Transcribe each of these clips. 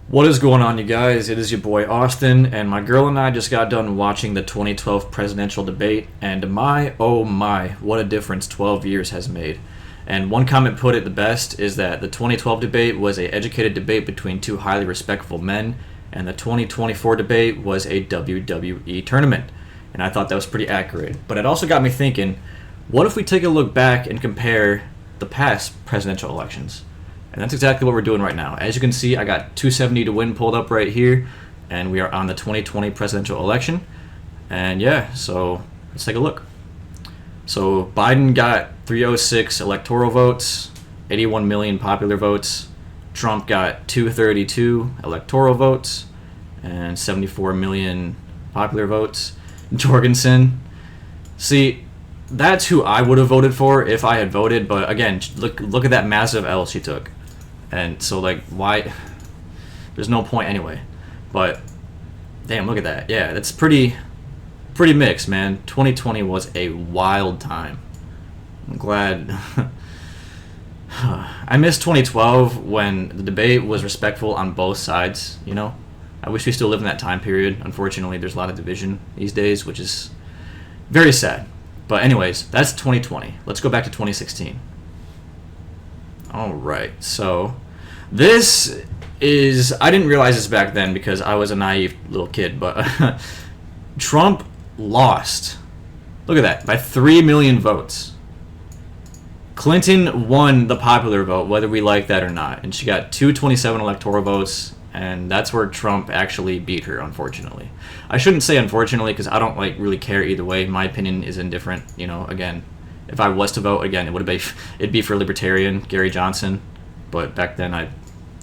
What is going on, you guys? It is your boy Austin, and my girl and I just got done watching the 2012 presidential debate, and my oh my, what a difference 12 years has made. And one comment put it the best is that the 2012 debate was a educated debate between two highly respectful men, and the 2024 debate was a WWE tournament. And I thought that was pretty accurate. But it also got me thinking, what if we take a look back and compare the past presidential elections? And that's exactly what we're doing right now. As you can see, I got 270 to win pulled up right here, and we are on the 2020 presidential election. And yeah, so let's take a look. So Biden got 306 electoral votes, 81 million popular votes. Trump got 232 electoral votes and 74 million popular votes. Jorgensen, see, that's who I would have voted for if I had voted, but again, look at that massive L she took. And so, like, why? There's no point anyway. But, damn, look at that. Yeah, that's pretty mixed, man. 2020 was a wild time. I'm glad. I miss 2012 when the debate was respectful on both sides, you know? I wish we still lived in that time period. Unfortunately, there's a lot of division these days, which is very sad. But anyways, that's 2020. Let's go back to 2016. All right, so this is, I didn't realize this back then because I was a naive little kid, but Trump lost. Look at that, by 3 million votes. Clinton won the popular vote, whether we like that or not, and she got 227 electoral votes, and that's where Trump actually beat her, unfortunately. I shouldn't say unfortunately because I don't really care either way. My opinion is indifferent, you know, again. If I was to vote again, it'd be for Libertarian Gary Johnson, but back then I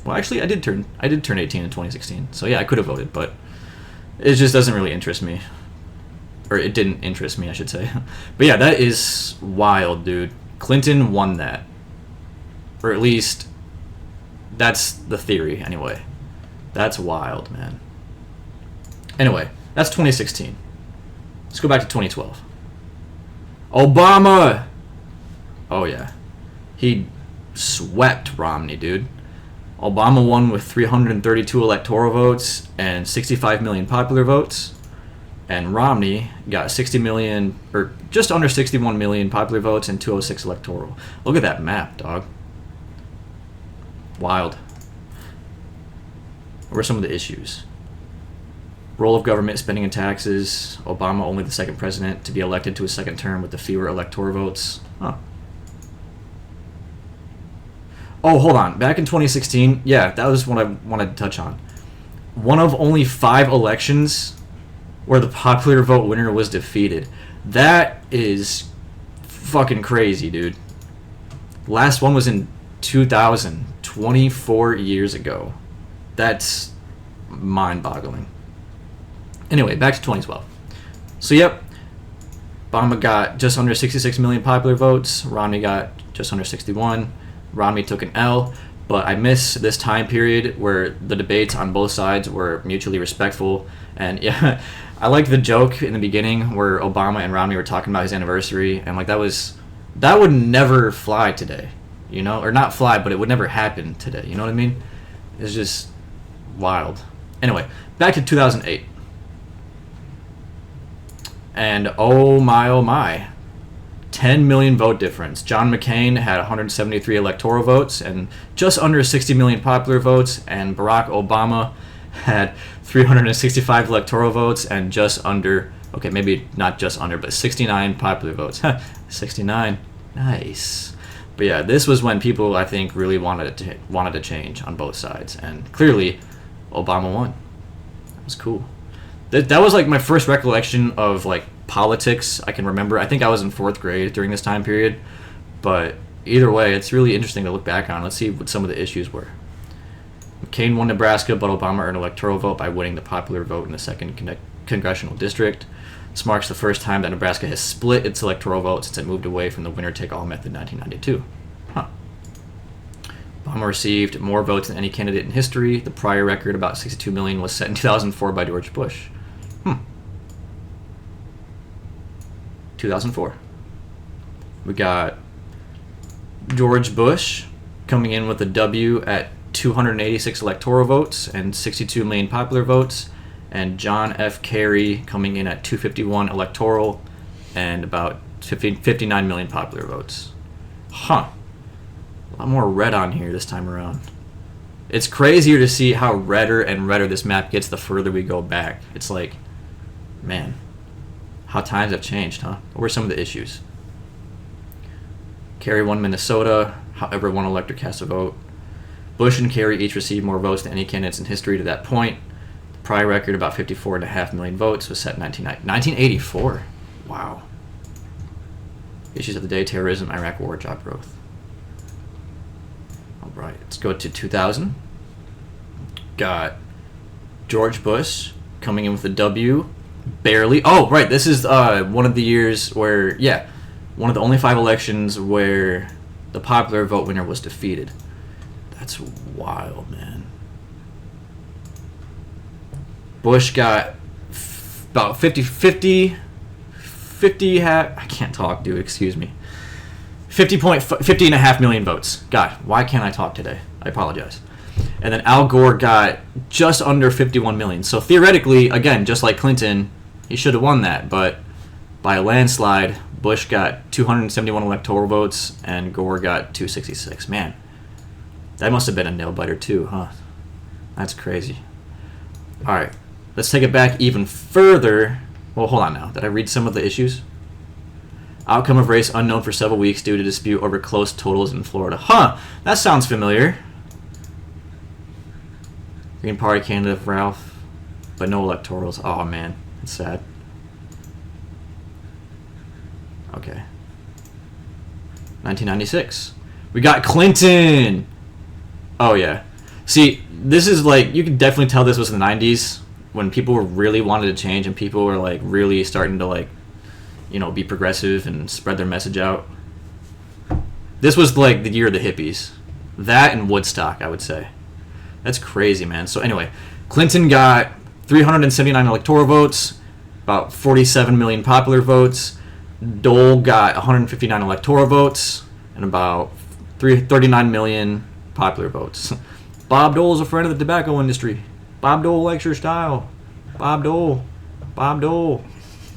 did turn 18 in 2016, so yeah, I could have voted, but it just doesn't really interest me, or it didn't interest me, I should say. But yeah, that is wild, dude. Clinton won that, or at least that's the theory, anyway. That's wild, man. Anyway, that's 2016. Let's go back to 2012. Obama! Oh, yeah. He swept Romney, dude. Obama won with 332 electoral votes and 65 million popular votes. And Romney got 60 million, or just under 61 million popular votes and 206 electoral. Look at that map, dog. Wild. What are some of the issues? Role of government, spending and taxes. Obama only the second president to be elected to a second term with the fewer electoral votes. Huh. Oh, hold on. Back in 2016, yeah, that was what I wanted to touch on. One of only 5 elections where the popular vote winner was defeated. That is fucking crazy, dude. Last one was in 2000, 24 years ago. That's mind-boggling. Anyway, back to 2012. So, yep, Obama got just under 66 million popular votes. Romney got just under 61. Romney took an L, but I miss this time period where the debates on both sides were mutually respectful. And, yeah, I liked the joke in the beginning where Obama and Romney were talking about his anniversary, and, like, that would never fly today, you know? Or not fly, but it would never happen today, you know what I mean? It's just wild. Anyway, back to 2008. And oh my, 10 million vote difference. John McCain had 173 electoral votes and just under 60 million popular votes, and Barack Obama had 365 electoral votes and just under, okay, maybe not just under, but 69 popular votes. 69, nice. But yeah, this was when people, I think, really wanted to change on both sides, and clearly, Obama won. That was cool. That was like my first recollection of like politics I can remember. I think I was in 4th grade during this time period, but either way, it's really interesting to look back on. Let's see what some of the issues were. McCain won Nebraska, but Obama earned an electoral vote by winning the popular vote in the 2nd congressional district. This marks the first time that Nebraska has split its electoral vote since it moved away from the winner-take-all method in 1992. Huh. Obama received more votes than any candidate in history. The prior record, about 62 million, was set in 2004 by George Bush. 2004. We got George Bush coming in with a W at 286 electoral votes and 62 million popular votes, and John F. Kerry coming in at 251 electoral and about 59 million popular votes. Huh. A lot more red on here this time around. It's crazier to see how redder and redder this map gets the further we go back. It's like, man, how times have changed, huh? What were some of the issues? Kerry won Minnesota, however one elector cast a vote. Bush and Kerry each received more votes than any candidates in history to that point. The prior record, about 54.5 million votes, was set in 1984. Wow. Issues of the day: terrorism, Iraq war, job growth. All right, let's go to 2000. Got George Bush coming in with a W, barely. Oh, right, this is one of the years where, yeah, one of the only 5 elections where the popular vote winner was defeated. That's wild, man. Bush got about 50, I can't talk, dude, excuse me. 50.5 million votes. God, why can't I talk today? I apologize. And then Al Gore got just under 51 million. So theoretically, again, just like Clinton, he should have won that, but by a landslide, Bush got 271 electoral votes and Gore got 266. Man, that must have been a nail-biter too, huh? That's crazy. All right, let's take it back even further. Well, hold on now. Did I read some of the issues? Outcome of race unknown for several weeks due to dispute over close totals in Florida. Huh, that sounds familiar. Green Party candidate Ralph, but no electorals. Oh man, that's sad. Okay. 1996. We got Clinton! Oh yeah. See, this is like, you can definitely tell this was the 90s when people were really wanted to change and people were like really starting to like, you know, be progressive and spread their message out. This was like the year of the hippies. That and Woodstock, I would say. That's crazy, man. So anyway, Clinton got 379 electoral votes, about 47 million popular votes. Dole got 159 electoral votes and about 39 million popular votes. Bob Dole is a friend of the tobacco industry. Bob Dole likes your style. Bob Dole. Bob Dole.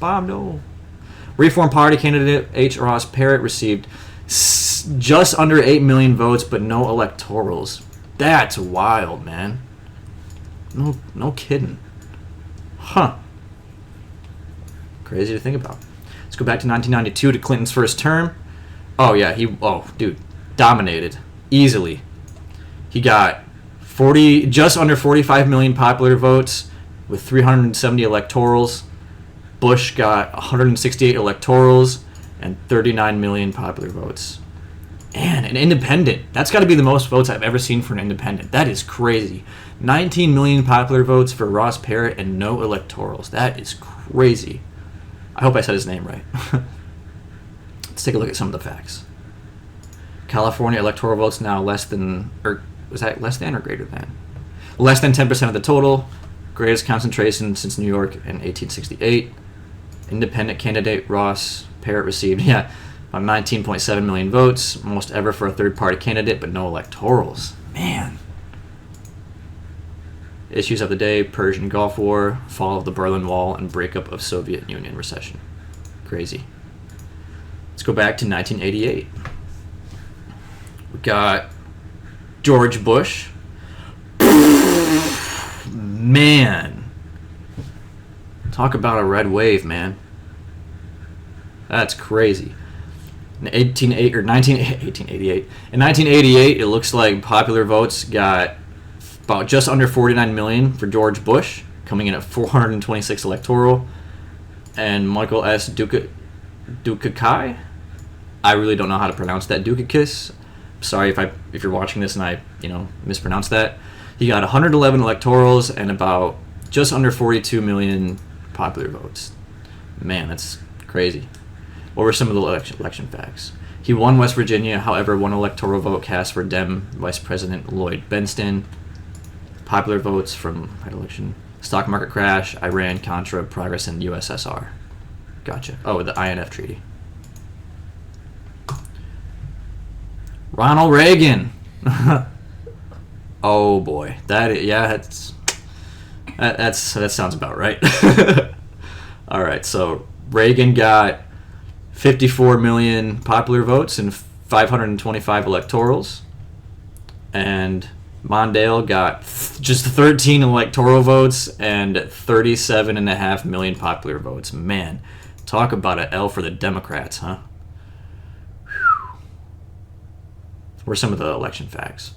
Bob Dole. Reform Party candidate H. Ross Perot received just under 8 million votes, but no electorals. That's wild, man. No kidding. Huh. Crazy to think about. Let's go back to 1992 to Clinton's first term. Oh, yeah, dude, dominated. Easily. He got just under 45 million popular votes with 370 electorals. Bush got 168 electorals and 39 million popular votes. And an independent. That's got to be the most votes I've ever seen for an independent. That is crazy. 19 million popular votes for Ross Perot and no electorals. That is crazy. I hope I said his name right. Let's take a look at some of the facts. California electoral votes now less than, or was that less than or greater than? Less than 10% of the total. Greatest concentration since New York in 1868. Independent candidate Ross Perot received, about 19.7 million votes, most ever for a third-party candidate, but no electorals. Man. Issues of the day: Persian Gulf War, fall of the Berlin Wall, and breakup of Soviet Union recession. Crazy. Let's go back to 1988. We got George Bush. Man. Talk about a red wave, man. That's crazy. In 1988, it looks like popular votes got about just under 49 million for George Bush, coming in at 426 electoral, and Michael S. Dukakis. I really don't know how to pronounce that. Dukakis. Sorry if you're watching this and I mispronounced that. He got 111 electorals and about just under 42 million popular votes. Man, that's crazy. What were some of the election facts? He won West Virginia, however, one electoral vote cast for Dem Vice President Lloyd Bentsen. Popular votes from that election: stock market crash, Iran, Contra, progress in USSR. Gotcha. Oh, the INF Treaty. Ronald Reagan. Oh boy, that sounds about right. All right, so Reagan got 54 million popular votes and 525 electorals, and Mondale got just 13 electoral votes and 37.5 million popular votes. Man, talk about an L for the Democrats, huh? Whew. Were some of the election facts.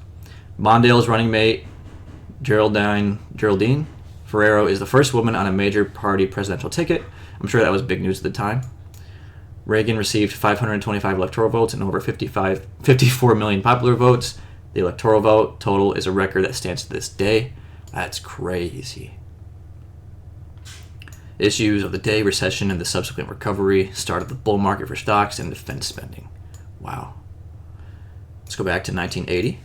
Mondale's running mate, Geraldine Ferrero, is the first woman on a major party presidential ticket. I'm sure that was big news at the time. Reagan received 525 electoral votes and over 54 million popular votes. The electoral vote total is a record that stands to this day. That's crazy. Issues of the day: recession and the subsequent recovery, start of the bull market for stocks, and defense spending. Wow. Let's go back to 1980.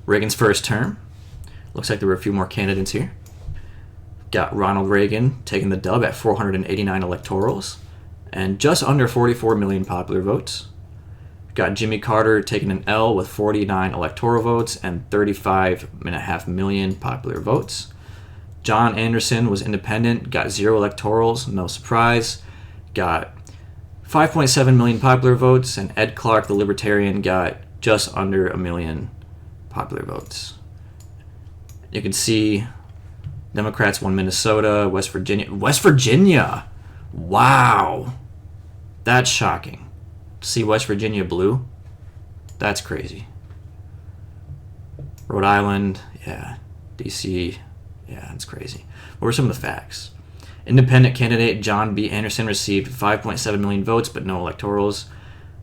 Reagan's first term. Looks like there were a few more candidates here. Got Ronald Reagan taking the dub at 489 electorals and just under 44 million popular votes. Got Jimmy Carter taking an L with 49 electoral votes and 35.5 million popular votes. John Anderson was independent, got 0 electorals, no surprise. Got 5.7 million popular votes, and Ed Clark, the Libertarian, got just under 1 million popular votes. You can see Democrats won Minnesota, West Virginia. West Virginia! Wow. That's shocking. To see West Virginia blue? That's crazy. Rhode Island, yeah. DC, yeah, that's crazy. What were some of the facts? Independent candidate John B. Anderson received 5.7 million votes, but no electorals.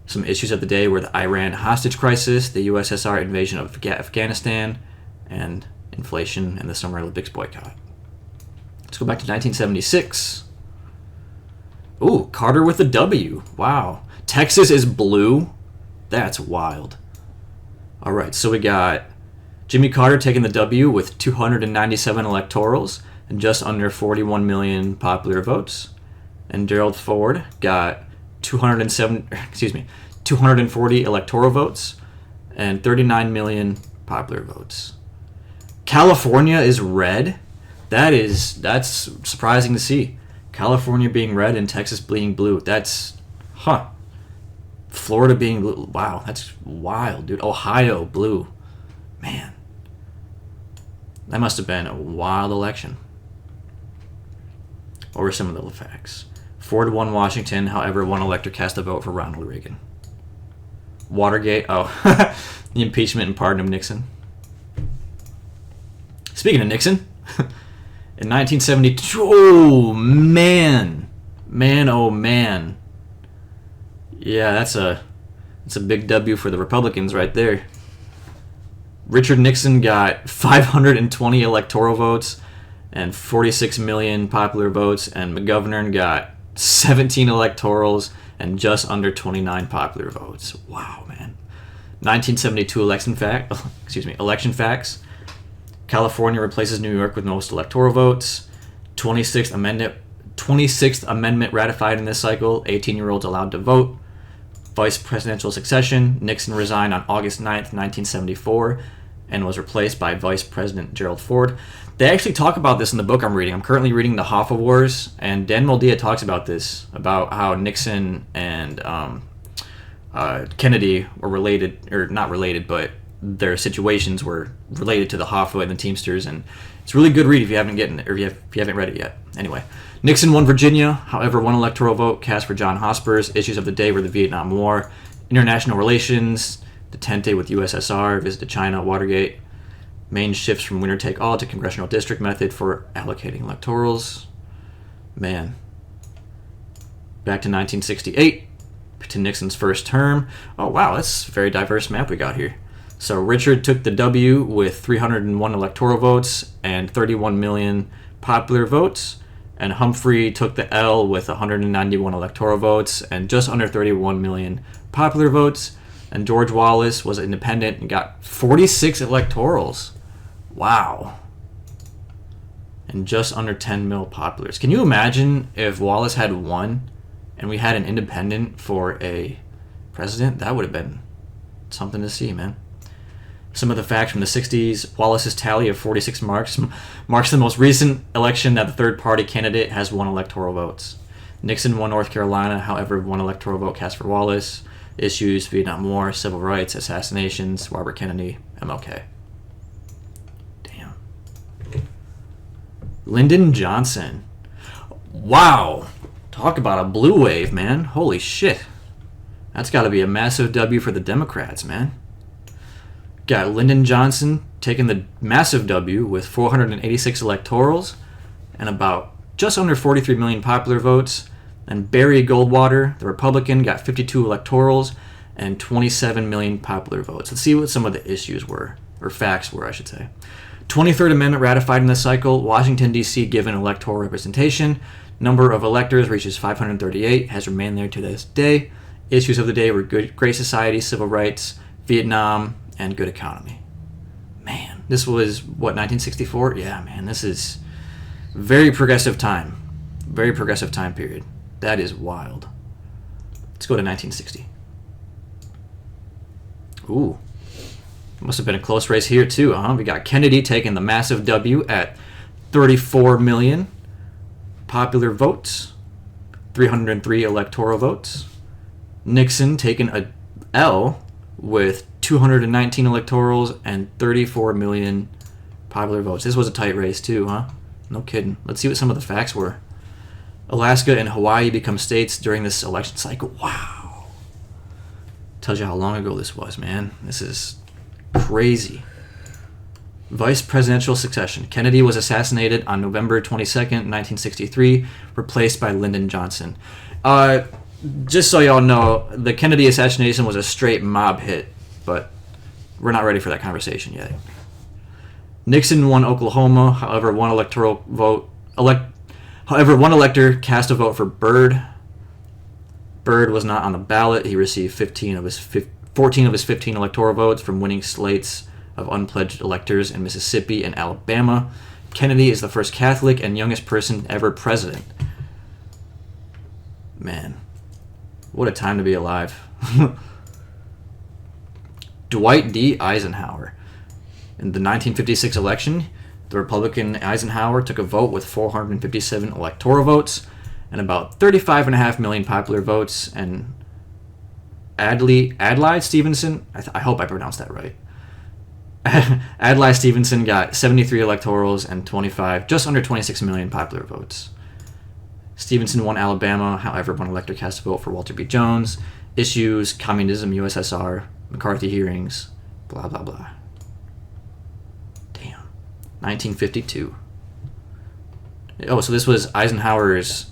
Some issues of the day were the Iran hostage crisis, the USSR invasion of Afghanistan, and inflation and the Summer Olympics boycott. Let's go back to 1976. Ooh, Carter with a W. Wow. Texas is blue? That's wild. All right, so we got Jimmy Carter taking the W with 297 electorals and just under 41 million popular votes. And Gerald Ford got 240 electoral votes and 39 million popular votes. California is red. That's surprising to see. California being red and Texas being blue. That's, Florida being blue. Wow, that's wild, dude. Ohio blue. Man. That must have been a wild election. What were some of the facts? Ford won Washington, however, one elector cast a vote for Ronald Reagan. Watergate, the impeachment and pardon of Nixon. Speaking of Nixon, in 1972, oh man, yeah, that's a big W for the Republicans right there. Richard Nixon got 520 electoral votes and 46 million popular votes, and McGovern got 17 electorals and just under 29 popular votes. Wow, man. 1972 election facts. California replaces New York with most electoral votes. 26th Amendment ratified in this cycle. 18-year-olds allowed to vote. Vice presidential succession. Nixon resigned on August 9th, 1974, and was replaced by Vice President Gerald Ford. They actually talk about this in the book I'm reading. I'm currently reading The Hoffa Wars, and Dan Moldia talks about this, about how Nixon and Kennedy were related, or not related, but their situations were related to the Hoffa and the Teamsters, and it's a really good read if you haven't read it yet. Anyway, Nixon won Virginia, however, one electoral vote cast for John Hospers. Issues of the day were the Vietnam War, international relations, detente with USSR, visit to China, Watergate. Main shifts from winner-take-all to congressional district method for allocating electorals. Man. Back to 1968, to Nixon's first term. Oh, wow, that's a very diverse map we got here. So Richard took the W with 301 electoral votes and 31 million popular votes. And Humphrey took the L with 191 electoral votes and just under 31 million popular votes. And George Wallace was independent and got 46 electorals. Wow. And just under 10 mil populars. Can you imagine if Wallace had won and we had an independent for a president? That would have been something to see, man. Some of the facts from the 60s. Wallace's tally of 46 marks the most recent election that the third-party candidate has won electoral votes. Nixon won North Carolina, however, one electoral vote cast for Wallace. Issues: Vietnam War, civil rights, assassinations, Robert Kennedy, MLK. Damn. Lyndon Johnson. Wow. Talk about a blue wave, man. Holy shit. That's got to be a massive W for the Democrats, man. Got Lyndon Johnson taking the massive W with 486 electorals and about just under 43 million popular votes. And Barry Goldwater, the Republican, got 52 electorals and 27 million popular votes. Let's see what some of the issues were, or facts were, I should say. 23rd Amendment ratified in this cycle. Washington, D.C. given electoral representation. Number of electors reaches 538, has remained there to this day. Issues of the day were Great Society, civil rights, Vietnam, and good economy. Man, this was, what, 1964? Yeah, man, this is very progressive time. Very progressive time period. That is wild. Let's go to 1960. Ooh. Must have been a close race here, too, huh? We got Kennedy taking the massive W at 34 million popular votes, 303 electoral votes. Nixon taking a L with 219 electorals and 34 million popular votes. This was a tight race, too, huh? No kidding. Let's see what some of the facts were. Alaska and Hawaii become states during this election cycle. Wow. Tells you how long ago this was, man. This is crazy. Vice presidential succession. Kennedy was assassinated on November 22nd, 1963, replaced by Lyndon Johnson. Just so y'all know, the Kennedy assassination was a straight mob hit, but we're not ready for that conversation yet. Nixon won Oklahoma, however, one elector cast a vote for Byrd. Byrd was not on the ballot. He received 14 of his 15 electoral votes from winning slates of unpledged electors in Mississippi and Alabama. Kennedy is the first Catholic and youngest person ever president. Man, what a time to be alive. Dwight D Eisenhower. In the 1956 election, the Republican Eisenhower took a vote with 457 electoral votes and about 35.5 million popular votes, and Adlai Stevenson, I hope I pronounced that right. Adlai Stevenson got 73 electorals and just under 26 million popular votes. Stevenson won Alabama, however, one elector cast a vote for Walter B. Jones. Issues: communism, USSR, McCarthy hearings, blah, blah, blah. Damn. 1952. Oh, so this was Eisenhower's...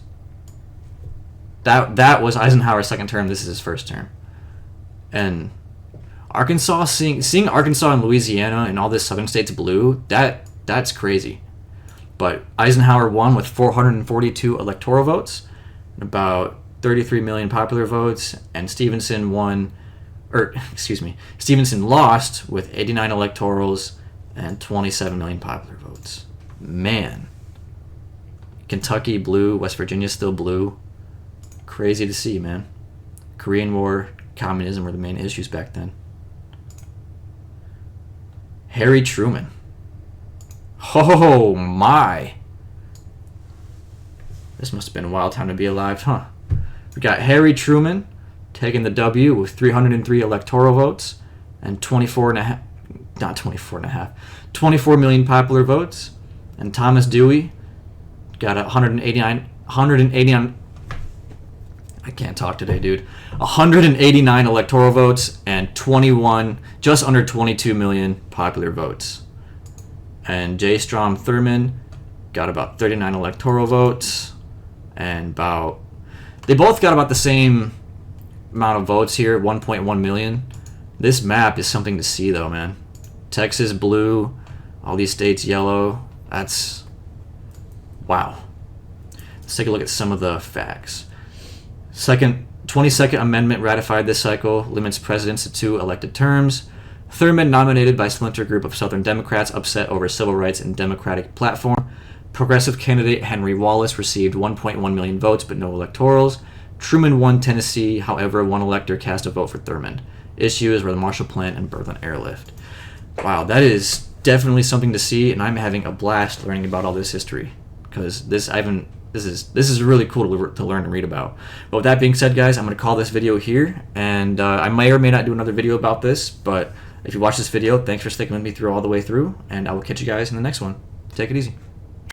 That was Eisenhower's second term. This is his first term. And Arkansas, seeing Arkansas and Louisiana and all this southern states blue, that's crazy. But Eisenhower won with 442 electoral votes, and about 33 million popular votes, and Stevenson lost with 89 electorals and 27 million popular votes. Man. Kentucky blue, West Virginia still blue. Crazy to see, man. Korean War, communism were the main issues back then. Harry Truman. Oh my. This must have been a wild time to be alive, huh? We got Harry Truman taking the W with 303 electoral votes and 24 million popular votes. And Thomas Dewey got 189 I can't talk today, dude. 189 electoral votes and just under 22 million popular votes. And J. Strom Thurmond got about 39 electoral votes and they both got about the same amount of votes here, 1.1 million. This map is something to see, though, man. Texas blue, all these states yellow. That's wow. Let's take a look at some of the facts. 22nd Amendment ratified this cycle, limits presidents to 2 elected terms. Thurmond, nominated by splinter group of Southern Democrats, upset over civil rights and Democratic platform. Progressive candidate Henry Wallace received 1.1 million votes but no electorals. Truman won Tennessee, however, one elector cast a vote for Thurmond. Issues were the Marshall Plan and Berlin Airlift. Wow, that is definitely something to see, and I'm having a blast learning about all this history, because this is really cool to learn and read about. But with that being said, guys, I'm going to call this video here, and I may or may not do another video about this, but if you watch this video, thanks for sticking with me through all the way through, and I will catch you guys in the next one. Take it easy.